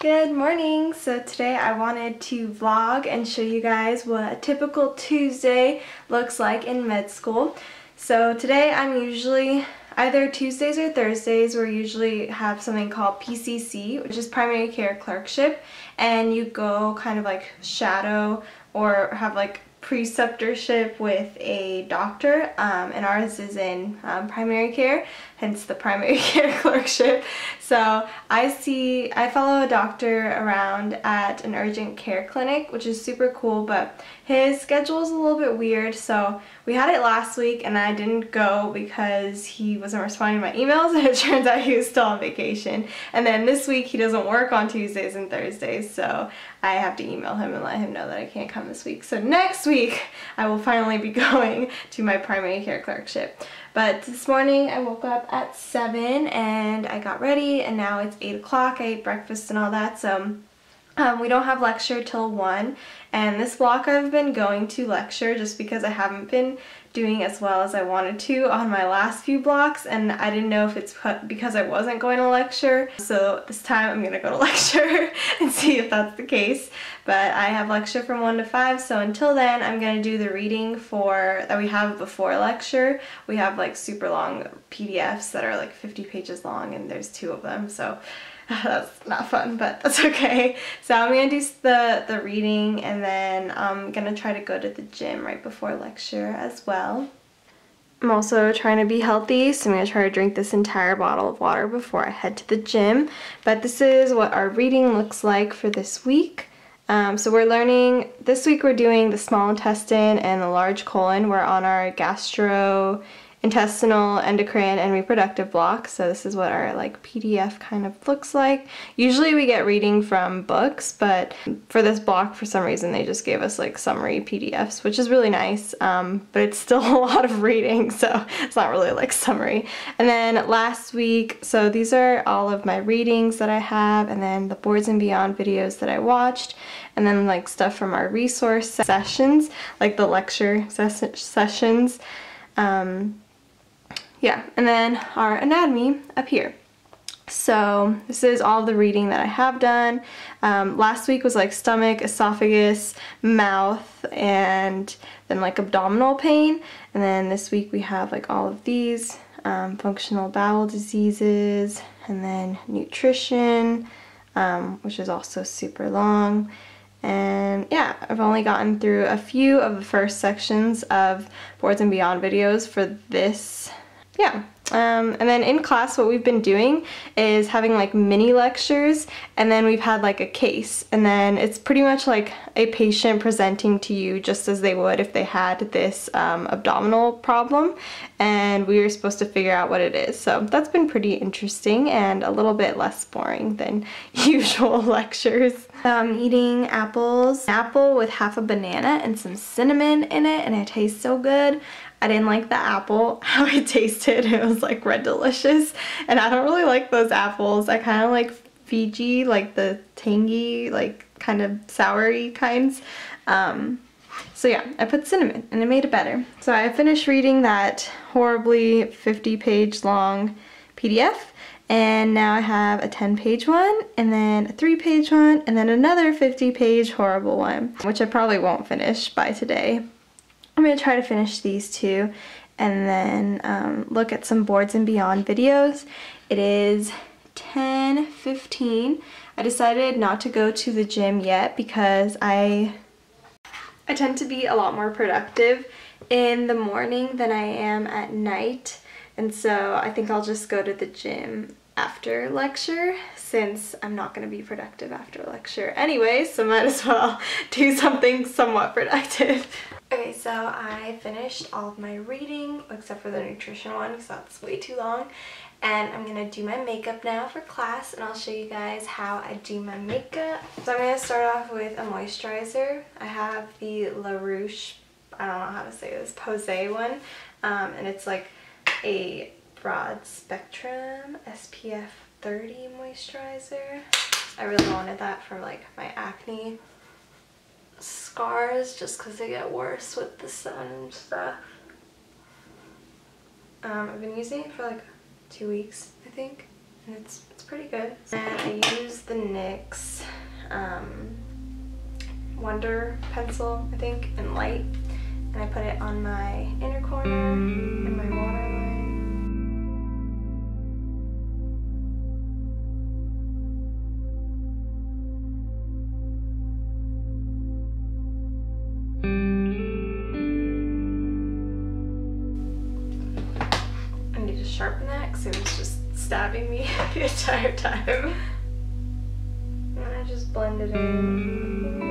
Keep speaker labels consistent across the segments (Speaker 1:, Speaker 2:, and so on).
Speaker 1: Good morning! So today I wanted to vlog and show you guys what a typical Tuesday looks like in med school. So today I'm usually either Tuesdays or Thursdays we usually have something called PCC, which is primary care clerkship, and you go kind of like shadow or have like preceptorship with a doctor, and ours is in primary care, hence the primary care clerkship. So I follow a doctor around at an urgent care clinic, which is super cool, but his schedule is a little bit weird. So we had it last week and I didn't go because he wasn't responding to my emails, and it turns out he was still on vacation. And then this week he doesn't work on Tuesdays and Thursdays, so I have to email him and let him know that I can't come this week. So next week I will finally be going to my primary care clerkship. But this morning I woke up at 7 and I got ready, and now it's 8 o'clock. I ate breakfast and all that, so we don't have lecture till 1, and this block I've been going to lecture just because I haven't been doing as well as I wanted to on my last few blocks, and I didn't know if it's because I wasn't going to lecture. So this time I'm gonna go to lecture and see if that's the case. But I have lecture from 1 to 5, so until then I'm gonna do the reading that we have before lecture. We have like super long PDFs that are like 50 pages long, and there's 2 of them, so that's not fun, but that's okay. So I'm gonna do the reading, and then I'm gonna try to go to the gym right before lecture as well. I'm also trying to be healthy, so I'm gonna try to drink this entire bottle of water before I head to the gym. But this is what our reading looks like for this week. So we're learning, this week we're doing the small intestine and the large colon. We're on our gastrointestinal, endocrine, and reproductive block. So this is what our like PDF kind of looks like. Usually we get reading from books, but for this block for some reason they just gave us like summary PDFs, which is really nice, but it's still a lot of reading, so it's not really like summary. And then last week, so these are all of my readings that I have, and then the Boards and Beyond videos that I watched, and then like stuff from our resource sessions, like the lecture sessions. Yeah, and then our anatomy up here. So this is all the reading that I have done. Last week was like stomach, esophagus, mouth, and then like abdominal pain. And then this week we have like all of these, functional bowel diseases, and then nutrition, which is also super long. And yeah, I've only gotten through a few of the first sections of Boards and Beyond videos for this. Yeah, and then in class what we've been doing is having like mini lectures, and then we've had like a case, and then it's pretty much like a patient presenting to you just as they would if they had this abdominal problem, and we were supposed to figure out what it is. So that's been pretty interesting and a little bit less boring than usual lectures. I'm eating apples, an apple with half a banana and some cinnamon in it, and it tastes so good. I didn't like the apple, how it tasted. It was like red delicious, and I don't really like those apples. I kind of like Fiji, like the tangy, like kind of soury kinds. So yeah, I put cinnamon and it made it better. So I finished reading that horribly 50-page long PDF, and now I have a 10-page one, and then a 3-page one, and then another 50-page horrible one, which I probably won't finish by today. I'm going to try to finish these 2 and then look at some Boards and Beyond videos. It is 10:15. I decided not to go to the gym yet because I tend to be a lot more productive in the morning than I am at night, and so I think I'll just go to the gym after lecture, since I'm not going to be productive after lecture anyway, so might as well do something somewhat productive. Okay, so I finished all of my reading except for the nutrition one because that's way too long, and I'm going to do my makeup now for class, and I'll show you guys how I do my makeup. So I'm going to start off with a moisturizer. I have the La Roche, I don't know how to say this, Posay one, and it's like a broad spectrum SPF 30 moisturizer. I really wanted that for like my acne scars just because they get worse with the sun and stuff. I've been using it for like 2 weeks, I think, and it's pretty good. And I use the NYX Wonder pencil, I think, in light. And I put it on my inner corner and my waterline. I need to sharpen that because it was just stabbing me the entire time. And I just blend it in.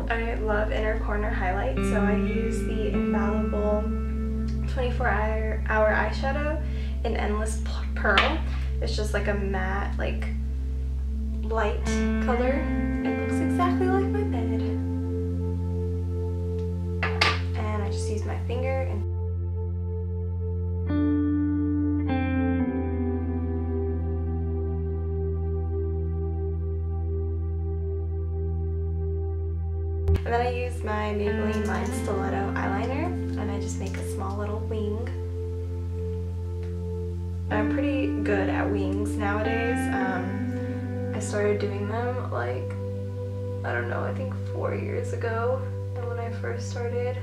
Speaker 1: I love inner corner highlight, so I use the Infallible 24-hour eyeshadow in Endless Pearl. It's just like a matte, like light color. It looks exactly like my bed. And I just use my finger and then I use my Maybelline Line Stiletto eyeliner, and I just make a small little wing. I'm pretty good at wings nowadays. I started doing them like, I don't know, I think 4 years ago. And when I first started,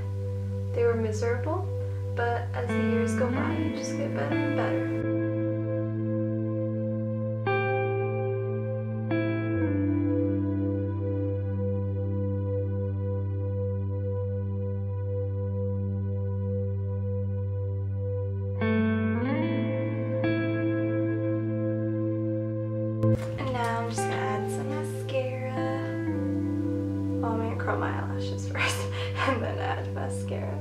Speaker 1: they were miserable. But as the years go by, you just get better and better. And now I'm just gonna add some mascara. Well, I'm gonna curl my eyelashes first and then add mascara.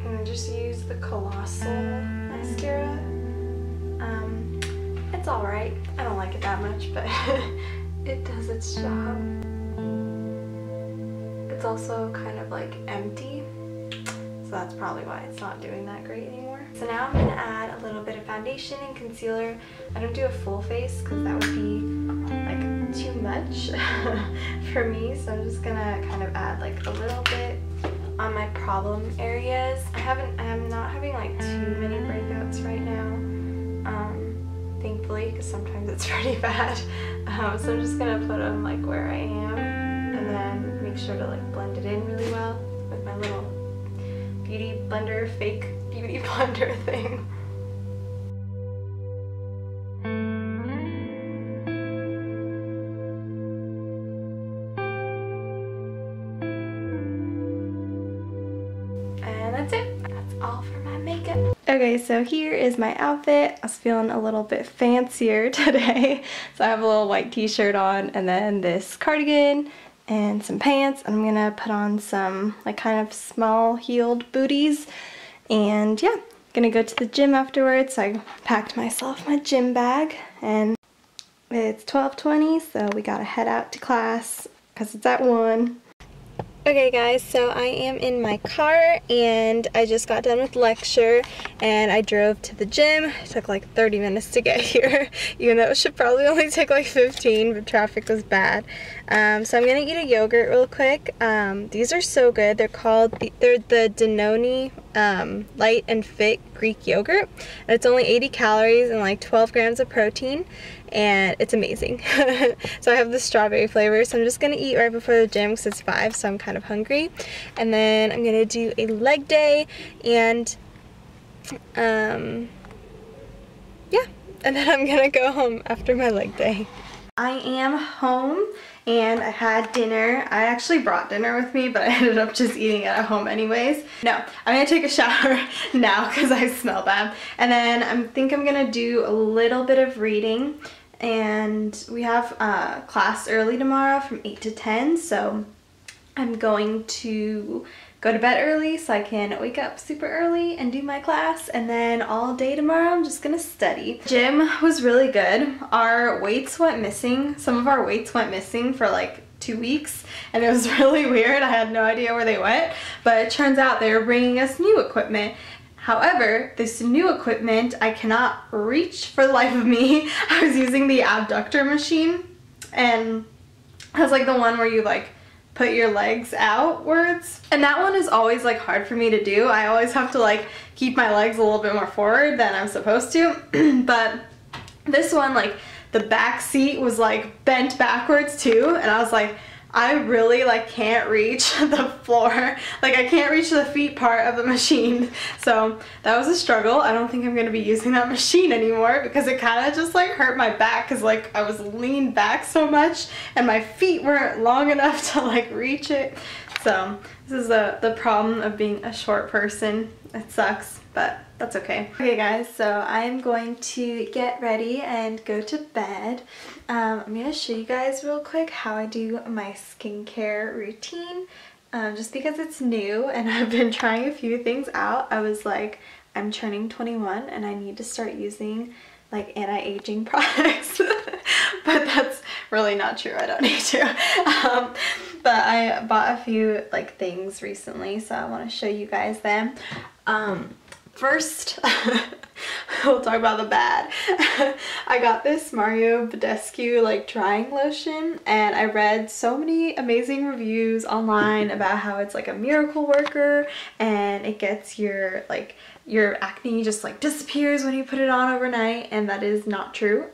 Speaker 1: And just use the Colossal mascara. It's alright. I don't like it that much, but it does its job. It's also kind of like empty, so that's probably why it's not doing that great anymore. So now I'm going to add a little bit of foundation and concealer. I don't do a full face because that would be like too much for me, so I'm just going to kind of add like a little bit on my problem areas. I'm not having like too many breakouts right now, thankfully, because sometimes it's pretty bad. So I'm just going to put them like where I am, and then make sure to like blend it in really well with my little beauty blender, fake beauty blender thing. And that's it. That's all for my makeup. Okay, so here is my outfit. I was feeling a little bit fancier today. So I have a little white t-shirt on and then this cardigan and some pants, and I'm gonna put on some like kind of small heeled booties, and yeah, gonna go to the gym afterwards. So I packed myself my gym bag, and it's 12:20, so we gotta head out to class because it's at 1. Okay guys, so I am in my car and I just got done with lecture and I drove to the gym. It took like 30 minutes to get here, even though it should probably only take like 15, but traffic was bad. So I'm gonna eat a yogurt real quick. These are so good. They're the Danone Light and Fit Greek yogurt. And it's only 80 calories and like 12 grams of protein, and it's amazing. So I have the strawberry flavor, so I'm just gonna eat right before the gym because it's 5, so I'm kind of hungry. And then I'm gonna do a leg day, and yeah, and then I'm gonna go home after my leg day. I am home and I had dinner. I actually brought dinner with me, but I ended up just eating it at home anyways. No, I'm gonna take a shower now because I smell bad. And then I think I'm gonna do a little bit of reading, and we have class early tomorrow from 8 to 10, so I'm going to go to bed early so I can wake up super early and do my class, and then all day tomorrow I'm just gonna study. Gym was really good. Our weights went missing. Some of our weights went missing for like 2 weeks, and it was really weird. I had no idea where they went, but it turns out they were bringing us new equipment. However, this new equipment I cannot reach for the life of me. I was using the abductor machine, and has like the one where you like put your legs outwards, and that one is always like hard for me to do. I always have to like keep my legs a little bit more forward than I'm supposed to. But this one, like the back seat was like bent backwards too, and I was like, I really like can't reach the floor. Like I can't reach the feet part of the machine. So that was a struggle. I don't think I'm gonna be using that machine anymore because it kind of just like hurt my back because like I was leaned back so much and my feet weren't long enough to like reach it. So this is the problem of being a short person. It sucks, but that's okay. Okay guys, so I'm going to get ready and go to bed. I'm going to show you guys real quick how I do my skincare routine, just because it's new and I've been trying a few things out. I was like, I'm turning 21 and I need to start using like anti-aging products. But that's really not true. I don't need to. But I bought a few like things recently, so I want to show you guys them. First, we'll talk about the bad. I got this Mario Badescu like drying lotion, and I read so many amazing reviews online about how it's like a miracle worker and it gets your like your acne just like disappears when you put it on overnight, and that is not true.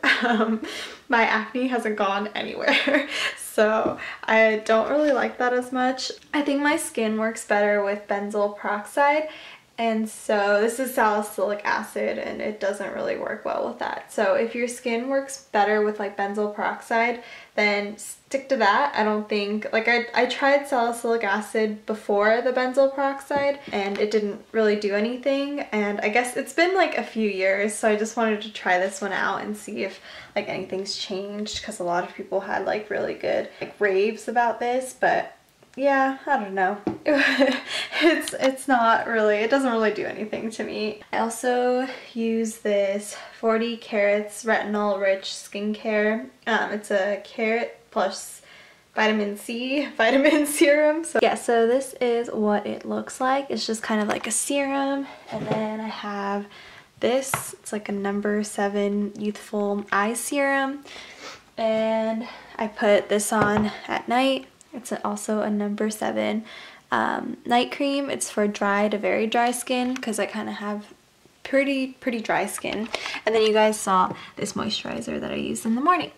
Speaker 1: My acne hasn't gone anywhere. So I don't really like that as much. I think my skin works better with benzoyl peroxide, and so this is salicylic acid and it doesn't really work well with that. So if your skin works better with like benzoyl peroxide, then stick to that. I don't think, like I tried salicylic acid before the benzoyl peroxide and it didn't really do anything, and I guess it's been like a few years, so I just wanted to try this one out and see if like anything's changed, because a lot of people had like really good like raves about this, but yeah, I don't know. It's not really, it doesn't really do anything to me. I also use this 40 carats retinol rich skincare. It's a carrot plus vitamin C vitamin serum. So yeah, so this is what it looks like. It's just kind of like a serum, and then I have this. It's like a number 7 youthful eye serum, and I put this on at night. It's also a number 7 night cream. It's for dry to very dry skin because I kind of have pretty dry skin. And then you guys saw this moisturizer that I used in the morning.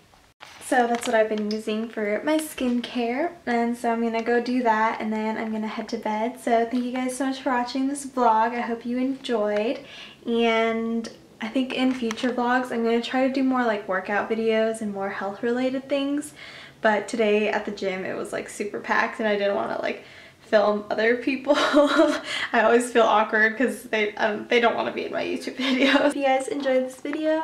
Speaker 1: So that's what I've been using for my skincare, and so I'm gonna go do that and then I'm gonna head to bed. So thank you guys so much for watching this vlog. I hope you enjoyed, and I think in future vlogs I'm gonna try to do more like workout videos and more health related things. But today at the gym it was like super packed and I didn't want to like film other people. I always feel awkward because they don't want to be in my YouTube videos. If you guys enjoyed this video,